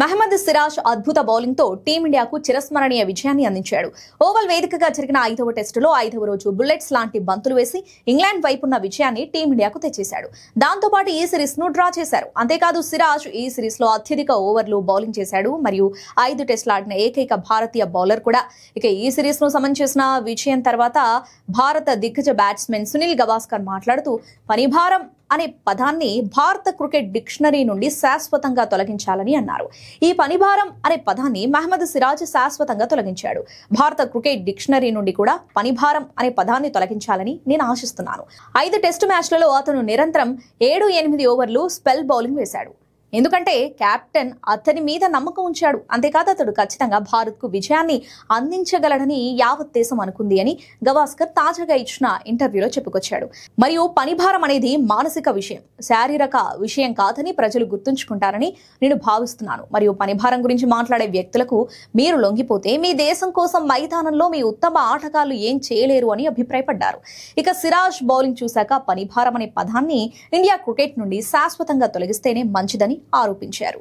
మహమ్మద్ సిరాజ్ అద్భుత బౌలింగ్ తో టీమిండియాకు చిరస్మరణీయ విజయాన్ని అందించాడు. ఓవల్ వేదికగా జరిగిన 5వ టెస్టులో 5వ రోజు బుల్లెట్స్ లాంటి బంతులు వేసి ఇంగ్లాండ్ వైపున్న విజయాన్ని టీమిండియాకు తెచ్చేశాడు. దాంతో పాటు ఈ సిరీస్ ను డ్రా చేశారు. అంతేకాదు సిరాజ్ ఈ సిరీస్ లో అత్యధిక ఓవర్లు బౌలింగ్ చేశాడు మరియు 5 టెస్టులు ఆడిన ఏకైక భారతీయ బౌలర్ కూడా. ఇక ఈ సిరీస్ ను సమన్ చేసిన విజయం తర్వాత భారత దిగ్గజ బ్యాట్స్మెన్ సునీల్ గవాస్కర్ మాట్లాడుతూ పనిభారం అనే పదాన్ని భారత క్రికెట్ డిక్షనరీ నుండి శాశ్వతంగా తొలగించాలని అన్నారు. ఈ పనిభారం అనే పదాన్ని మహమ్మద్ సిరాజ్ శాశ్వతంగా తొలగించాడు. భారత క్రికెట్ డిక్షనరీ నుండి కూడా పనిభారం అనే పదాన్ని తొలగించాలని నేను ఆశిస్తున్నాను. 5 టెస్టు మ్యాచ్లలో అతను నిరంతరం 7-8 ఓవర్లు స్పెల్ బౌలింగ్ వేశాడు. ఎందుకంటే కెప్టెన్ అతని మీద నమ్మకం ఉంచాడు. అంతేకాదు అతడు ఖచ్చితంగా భారత్ కు విజయాన్ని అందించగలడని యావత్ దేశం అనుకుంది అని గవాస్కర్ తాజాగా ఇచ్చిన ఇంటర్వ్యూలో చెప్పుకొచ్చాడు. మరియు పనిభారం అనేది మానసిక విషయం, శారీరక విషయం కాదని ప్రజలు గుర్తుంచుకుంటారని నేను భావిస్తున్నాను. మరియు పనిభారం గురించి మాట్లాడే వ్యక్తులకు మీరు లొంగిపోతే మీ దేశం కోసం మైదానంలో మీ ఉత్తమ ఆటగాళ్లు ఏం చేయలేరు అని అభిప్రాయపడ్డారు. ఇక సిరాజ్ బౌలింగ్ చూశాక పనిభారం అనే పదాన్ని ఇండియా క్రికెట్ నుండి శాశ్వతంగా తొలగిస్తేనే మంచిదని ఆరోపించారు.